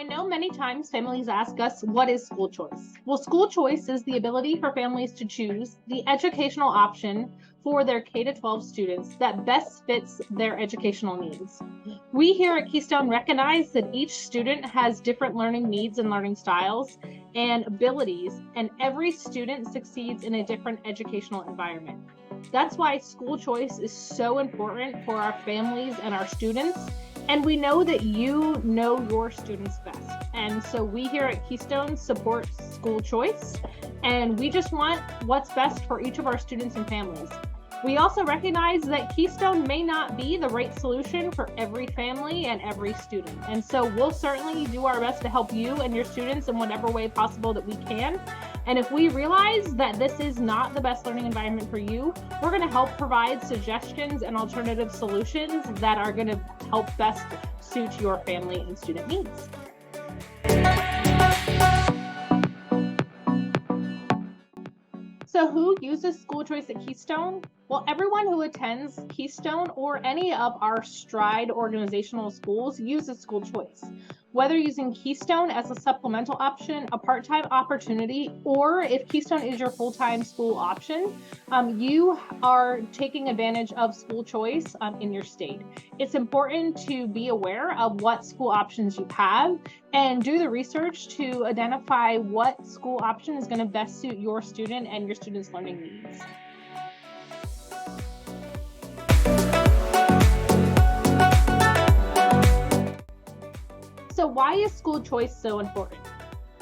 know many times families ask us, what is school choice? Well, school choice is the ability for families to choose the educational option for their K-12 students that best fits their educational needs. We here at Keystone recognize that each student has different learning needs and learning styles and abilities, and every student succeeds in a different educational environment. That's why school choice is so important for our families and our students. And we know that you know your students best. And so we here at Keystone support school choice, and we just want what's best for each of our students and families. We also recognize that Keystone may not be the right solution for every family and every student. And so we'll certainly do our best to help you and your students in whatever way possible that we can. And if we realize that this is not the best learning environment for you, we're going to help provide suggestions and alternative solutions that are going to help best suit your family and student needs. So who uses school choice at Keystone? Well, everyone who attends Keystone or any of our Stride organizational schools uses school choice. Whether using Keystone as a supplemental option, a part-time opportunity, or if Keystone is your full-time school option, you are taking advantage of school choice in your state. It's important to be aware of what school options you have and do the research to identify what school option is going to best suit your student and your student's learning needs. So why is school choice so important?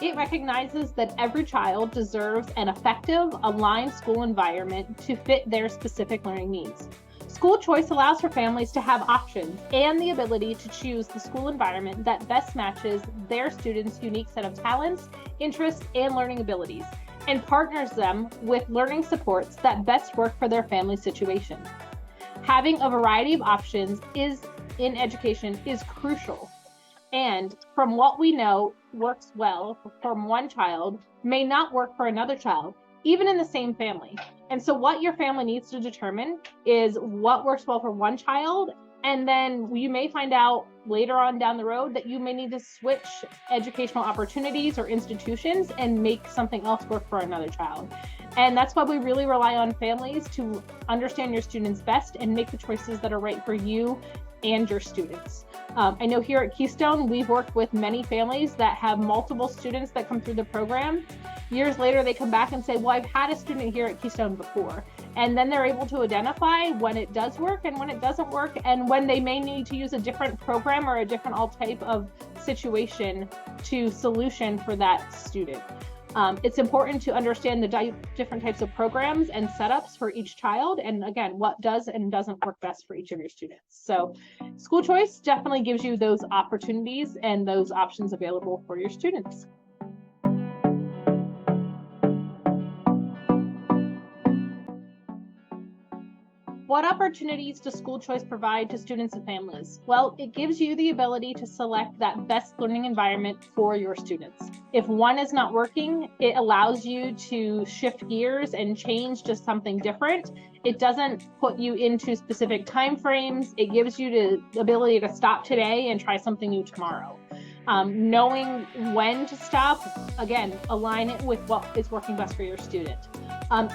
It recognizes that every child deserves an effective, aligned school environment to fit their specific learning needs. School choice allows for families to have options and the ability to choose the school environment that best matches their students' unique set of talents, interests, and learning abilities, and partners them with learning supports that best work for their family situation. Having a variety of options in education is crucial. And from what we know works well from one child may not work for another child, even in the same family. And so what your family needs to determine is what works well for one child. And then you may find out later on down the road that you may need to switch educational opportunities or institutions and make something else work for another child. And that's why we really rely on families to understand your students best and make the choices that are right for you and your students. I know here at Keystone, we've worked with many families that have multiple students that come through the program. Years later, they come back and say, well, I've had a student here at Keystone before. And then they're able to identify when it does work and when it doesn't work, and when they may need to use a different program or a different type of situation to solution for that student. It's important to understand the different types of programs and setups for each child, and again, what does and doesn't work best for each of your students. So school choice definitely gives you those opportunities and those options available for your students. What opportunities does school choice provide to students and families? Well, it gives you the ability to select that best learning environment for your students. If one is not working, it allows you to shift gears and change to something different. It doesn't put you into specific time frames. It gives you the ability to stop today and try something new tomorrow. Knowing when to stop, again, align it with what is working best for your student.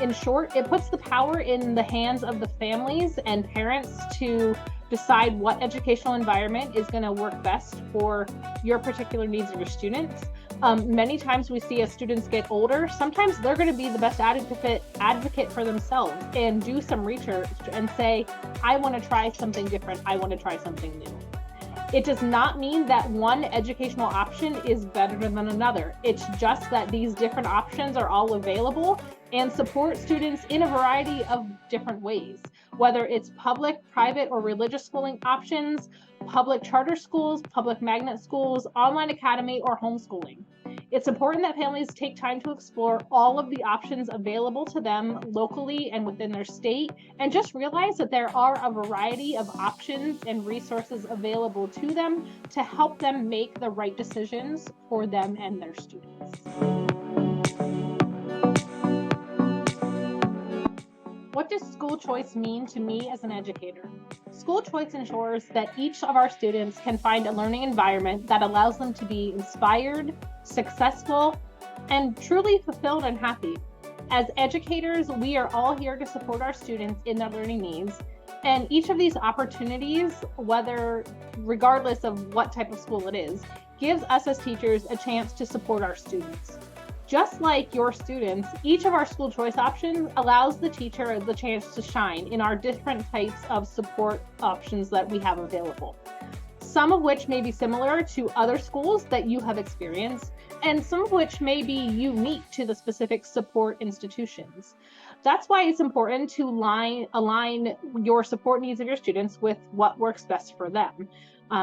In short, it puts the power in the hands of the families and parents to decide what educational environment is going to work best for your particular needs of your students. Many times we see as students get older, sometimes they're going to be the best advocate for themselves and do some research and say, I want to try something different. I want to try something new. It does not mean that one educational option is better than another. It's just that these different options are all available and support students in a variety of different ways, whether it's public, private, or religious schooling options, public charter schools, public magnet schools, online academy, or homeschooling. It's important that families take time to explore all of the options available to them locally and within their state, and just realize that there are a variety of options and resources available to them to help them make the right decisions for them and their students. What does school choice mean to me as an educator? School choice ensures that each of our students can find a learning environment that allows them to be inspired, successful, and truly fulfilled and happy. As educators, we are all here to support our students in their learning needs. And each of these opportunities, regardless of what type of school it is, gives us as teachers a chance to support our students. Just like your students, each of our school choice options allows the teacher the chance to shine in our different types of support options that we have available. Some of which may be similar to other schools that you have experienced, and some of which may be unique to the specific support institutions. That's why it's important to align your support needs of your students with what works best for them.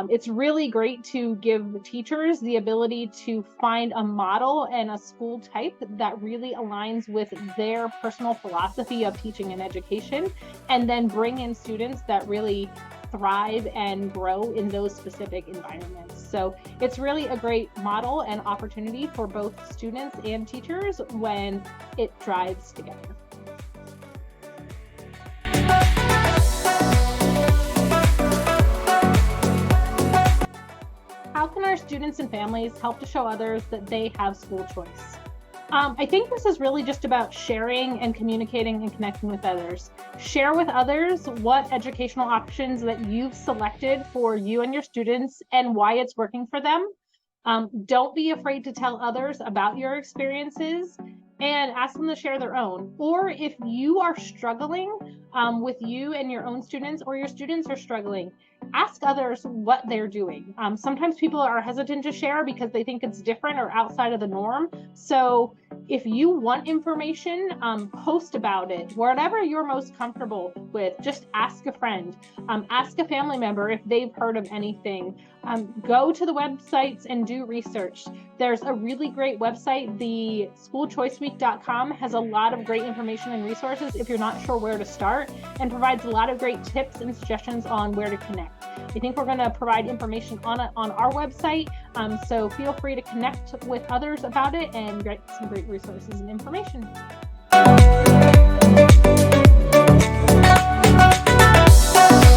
It's really great to give teachers the ability to find a model and a school type that really aligns with their personal philosophy of teaching and education, and then bring in students that really thrive and grow in those specific environments. So it's really a great model and opportunity for both students and teachers when it drives together. How can our students and families help to show others that they have school choice? I think this is really just about sharing and communicating and connecting with others. Share with others what educational options that you've selected for you and your students and why it's working for them. Don't be afraid to tell others about your experiences and ask them to share their own. Or if you are struggling with you and your own students, or your students are struggling, ask others what they're doing. Sometimes people are hesitant to share because they think it's different or outside of the norm. So if you want information, post about it. Whatever you're most comfortable with, just ask a friend, ask a family member if they've heard of anything. Go to the websites and do research. There's a really great website, the schoolchoiceweek.com has a lot of great information and resources if you're not sure where to start, and provides a lot of great tips and suggestions on where to connect. I think we're going to provide information on our website, so feel free to connect with others about it and get some great resources and information.